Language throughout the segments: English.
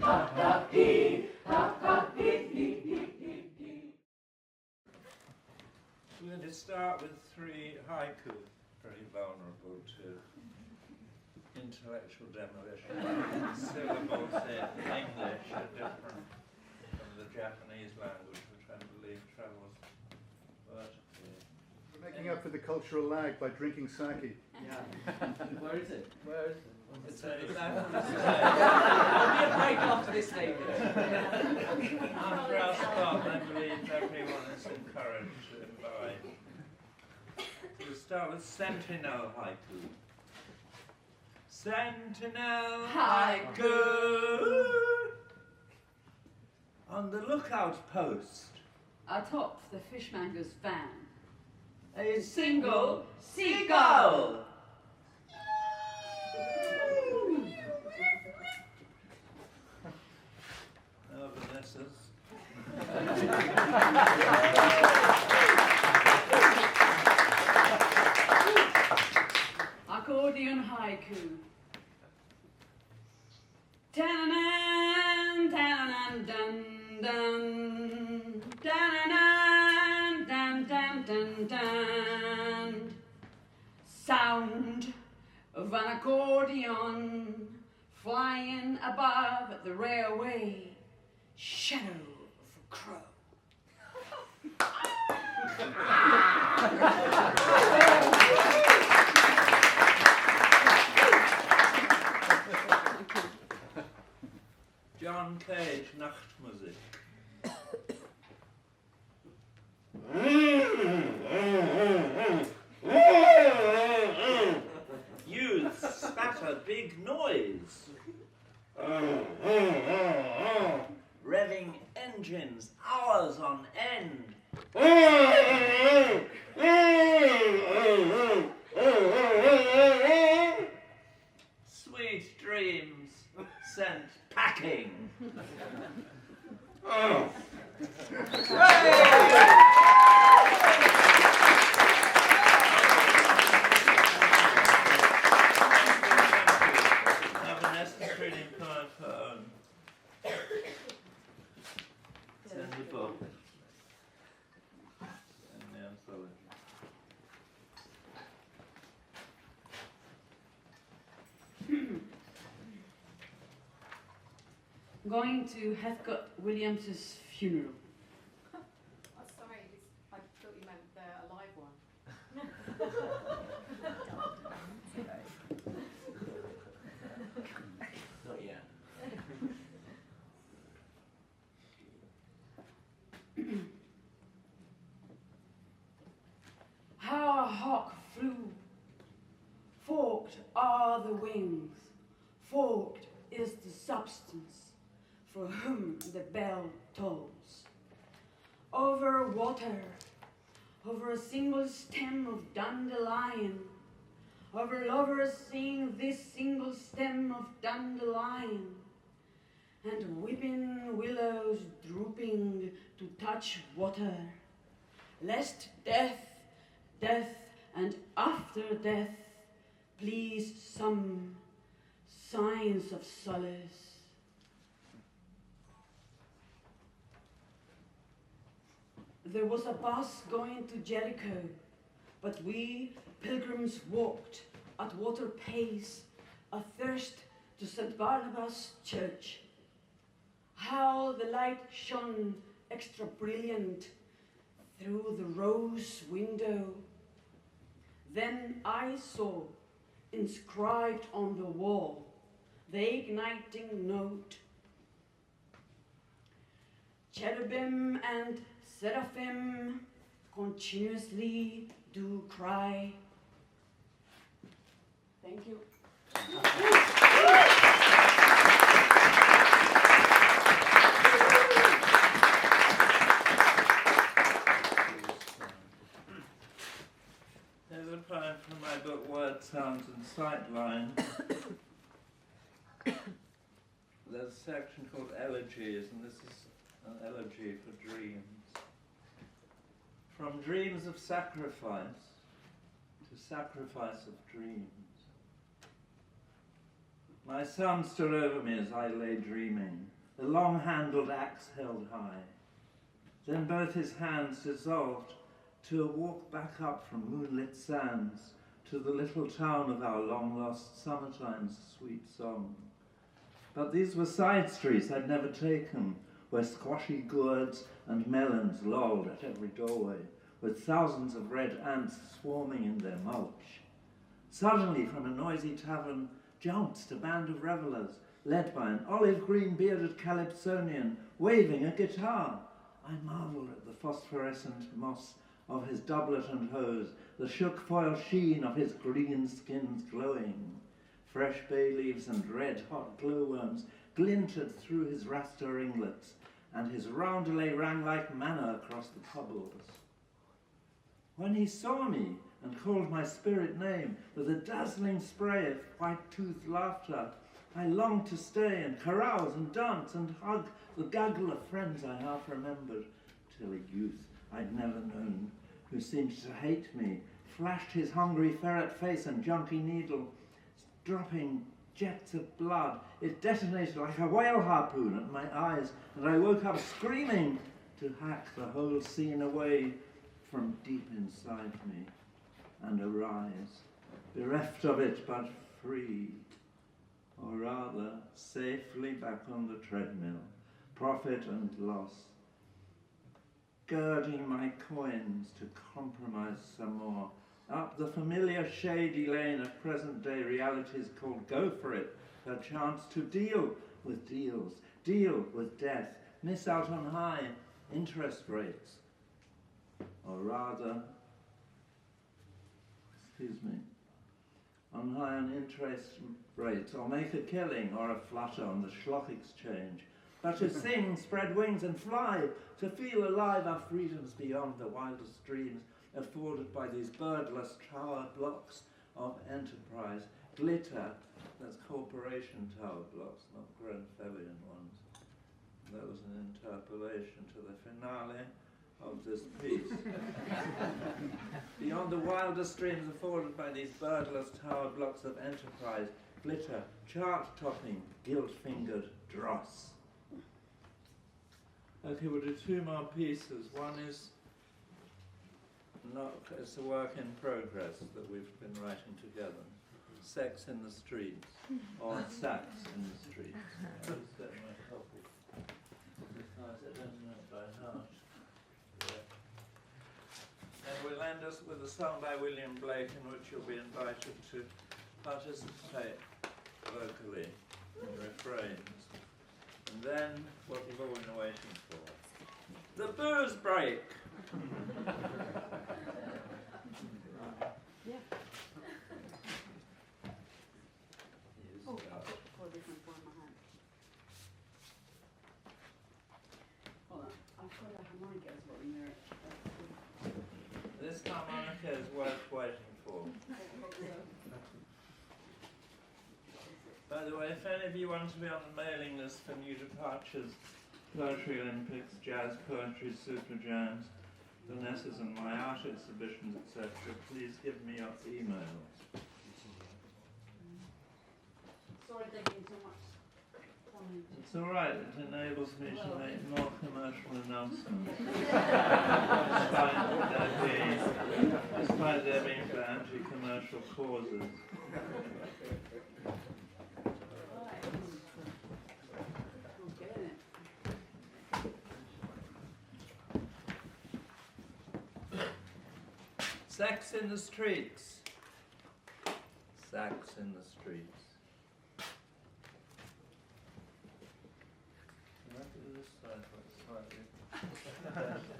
ha ha hee, ha ha hee hee hee hee hee. We're going to start with 3 haiku, very vulnerable to intellectual demolition. Syllables in English are different from the Japanese language, which I believe travels vertically. We're making up for the cultural lag by drinking sake. Yeah. Where is it? Where is it? It's a There'll be a break after this statement. After our start, I believe everyone is encouraged to imbibe. We'll start with Sentinel haiku. Sentinel haiku. On the lookout post, atop the fishmonger's van, A single seagull. oh, Vanessa's. accordion haiku. Tananan, tananan, dun, dun. Tananan, dun, dun, dun, dun. Sound of an accordion flying above the railway. Shadow of a crow. John Cage, Nachtmusik. Youths spatter big noise. Revving engines hours on end. Sweet dreams sent packing. Now Vanessa's reading poem for her own. It's in the book. In the anthology. Going to Heathcote Williams's funeral. Oh, sorry, I thought you meant the alive one. Not yet. How a hawk flew, forked are the wings, forked is the substance for whom the bell tolls. Over water, over a single stem of dandelion, over lovers seeing this single stem of dandelion, and weeping willows drooping to touch water, lest death, death, and after death, please some signs of solace. There was a bus going to Jericho, but we pilgrims walked at water pace, athirst to St. Barnabas Church. How the light shone extra brilliant through the rose window. Then I saw, inscribed on the wall, the igniting note. Cherubim and seraphim continuously do cry. Thank you. There's a poem from my book Word, Sounds and Sightlines. There's a section called Elegies, and this is an elegy for dreams. From dreams of sacrifice to sacrifice of dreams. My son stood over me as I lay dreaming, the long-handled axe held high. Then both his hands dissolved to a walk back up from moonlit sands to the little town of our long-lost summertime's sweet song. But these were side streets I'd never taken, where squashy gourds and melons lolled at every doorway, with thousands of red ants swarming in their mulch. Suddenly, from a noisy tavern, jounced a band of revellers, led by an olive-green bearded Calypsonian, waving a guitar. I marvelled at the phosphorescent moss of his doublet and hose, the shook foil sheen of his green skins glowing. Fresh bay leaves and red-hot glowworms glinted through his rasta ringlets, and his roundelay rang like manna across the cobbles. When he saw me and called my spirit name with a dazzling spray of white-toothed laughter, I longed to stay and carouse and dance and hug the gaggle of friends I half remembered, till a youth I'd never known, who seemed to hate me, flashed his hungry ferret face and junky needle, dropping jets of blood. It detonated like a whale harpoon at my eyes, and I woke up screaming to hack the whole scene away from deep inside me and arise, bereft of it but free, or rather safely back on the treadmill, profit and loss, girding my coins to compromise some more, up the familiar shady lane of present-day realities called go for it, a chance to deal with deals, deal with death, miss out on high interest rates, or rather, on high on interest rates, or make a killing or a flutter on the schlock exchange, but to sing, spread wings and fly, to feel alive our freedoms beyond the wildest dreams afforded by these birdless tower blocks of enterprise. Glitter, that's corporation tower blocks, not Grenfellian ones. That was an interpolation to the finale of this piece. Beyond the wildest dreams afforded by these birdless tower blocks of enterprise, glitter, chart-topping, gilt-fingered dross. Okay, we'll do two more pieces. One is it's a work in progress that we've been writing together. Sex in the Streets, or Sax in the Streets. I set my copy because I don't know it by heart. And we'll end us with a song by William Blake in which you'll be invited to participate vocally in refrains. And then what you've all been waiting for, the booze break. Yeah. Oh, for this one for my hand. Hold on, I've got a harmonica as well in there. This harmonica is worth waiting for. By the way, if any of you want to be on the mailing list for new departures, Poetry Olympics, Jazz Poetry, Super Jams, Vanessa's and my art exhibitions, etc., please give me your emails. Sorry taking so much. It's all right, it enables me to make more commercial announcements. despite there being for anti-commercial causes. Sex in the streets. Sex in the streets. Can I do this side slightly?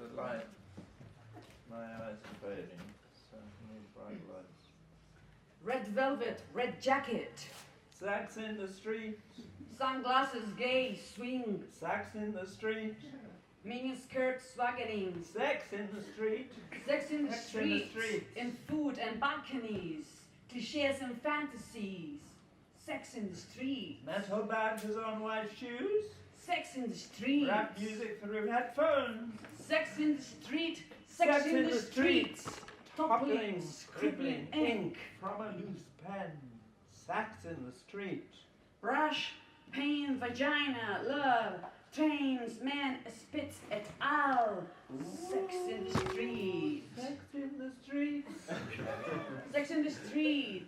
The light. My eyes are fading, so I need bright lights. Red velvet, red jacket. Sex in the street. Sunglasses, gay, swing. Sex in the street. Mini skirt, swaggering. Sex in the street. Sex in the Sex in the streets. streets. In food and balconies. Cliches and fantasies. Sex in the street. Metal badges on white shoes. Sex in the street. Rap music through headphones. Sex in the street. Sex in the streets. Toppling, Toppling, scribbling ink. from a loose pen. Sex in the street. brush, pain, vagina, love, trains, man, spits et al. Sex in the street. Sex in the streets. Sex in the street.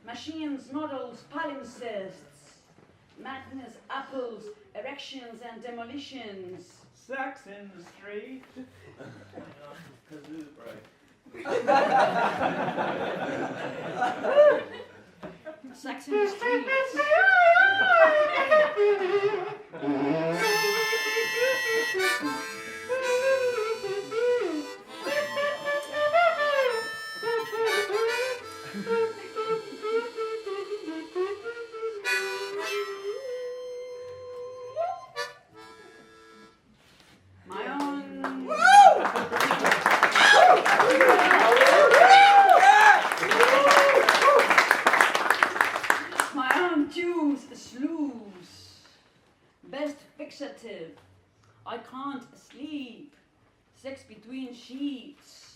Machines, models, palimpsests. Madness, apples, erections and demolitions. Sex in the street. Kazoo break. Sex in the streets. I can't sleep. Sex between sheets.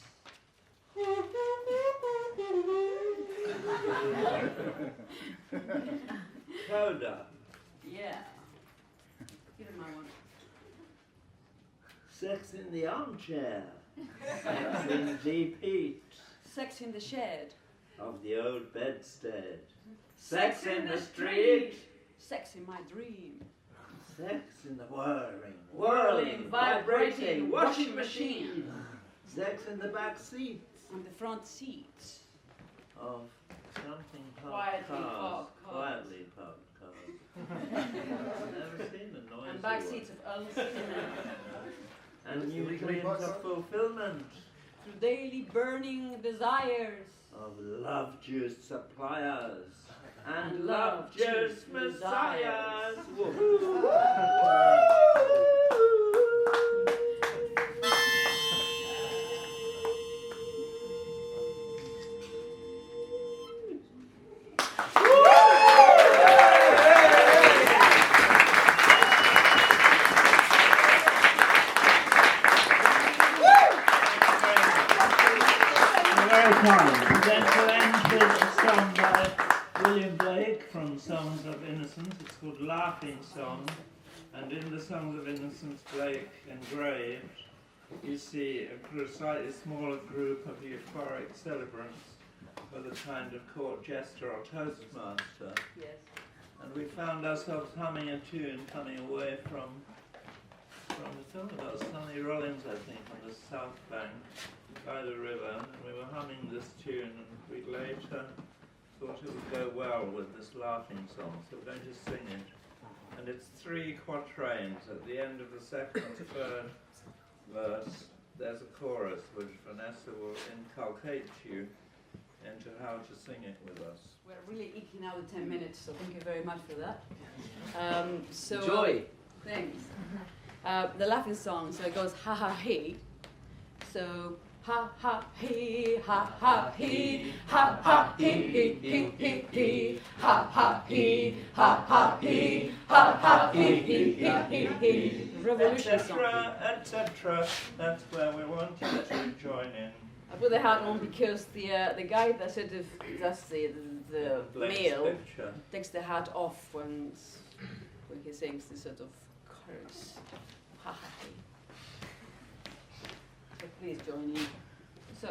Coda. Yeah. Give it my one. Sex in the armchair. Sex in deep heat. Sex in the shed. Of the old bedstead. Sex in the street. Sex in my dream. Sex in the whirling, vibrating washing machine. Sex in the back seats. On the front seats. Of something Quietly cars. parked cars. Quietly parked cars. I've never seen a noisy And back one. seats of old cinema. And new dreams of fulfillment. Through daily burning desires. Of love-juiced suppliers. And love love-juiced juiced messiahs. messiahs. Woo-hoo. Then to end with a song by William Blake from Songs of Innocence. It's called Laughing Song. And in the Songs of Innocence, Blake engraved, you see a slightly smaller group of euphoric celebrants with a kind of court jester or toastmaster. Yes. And we found ourselves humming a tune coming away from it's all about Sonny Rollins, I think, on the south bank by the river, and we were humming this tune, and we later thought it would go well with this laughing song, so we're going to sing it. And it's 3 quatrains. At the end of the second and third verse, there's a chorus which Vanessa will inculcate you into how to sing it with us. We're really eking out the 10 minutes, so thank you very much for that. Joy! Thanks. The laughing song, so it goes ha ha he. So ha ha he, ha ha he, ha ha he, ha ha he, ha ha he, ha ha he. Revolution song. Etc. That's where we want you to join in. I put the hat on because the guy that sort of does the Blake's male picture. takes the hat off when he sings this sort of chorus. Ha ha he. So please join in. So.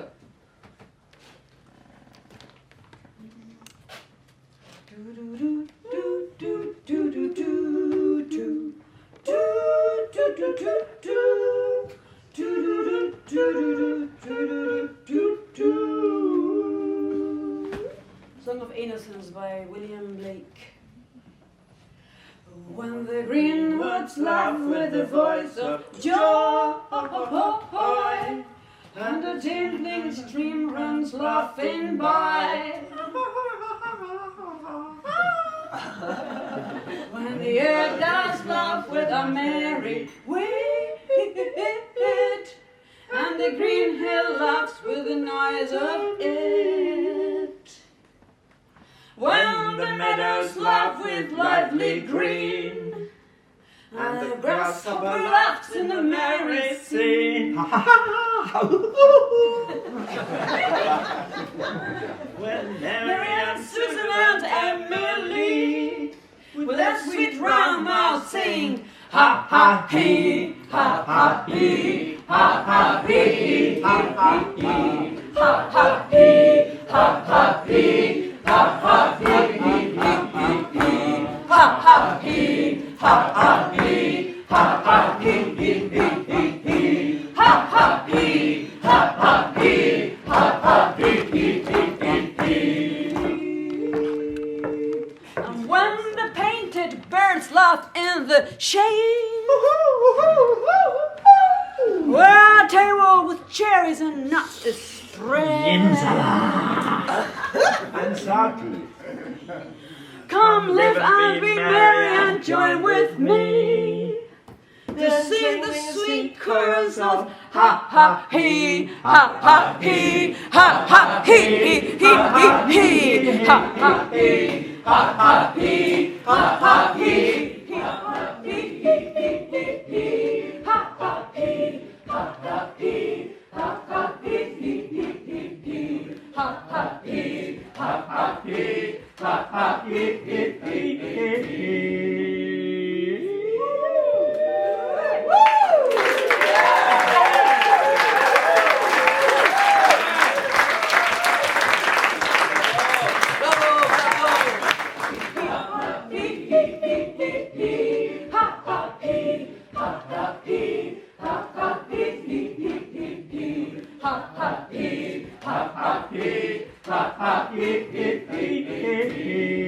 Song of Innocence by William Blake. When the green woods laugh with the voice of joy, and the tinkling stream runs laughing by. When the earth does laugh with a merry wit, and the green hill laughs with the noise of it. When the meadows laugh with lively green, and the grasshopper laughs in the merry scene. When Mary and Susan and Emily sing ha ha he, ha ha he, ha ha he, ha ha he, ha ha he, ha ha he, ha ha he, ha ha he, ha ha he, ha ha he, ha ha he, ha ha he, ha ha he, ha ha he. And when the painted birds laugh in the shade, where a table with cherries and nuts is spread, And sake. come live and be merry and join with me to sing the sweet chorus of ha ha he, ha ha he, ha ha he, he, he, ha ha he, ha ha he, ha ha he, ha ha he, ha ha he, ha ha he, ha ha he, ha ha he, ha ha he, ha ha he. Ha ha he, ha ha he,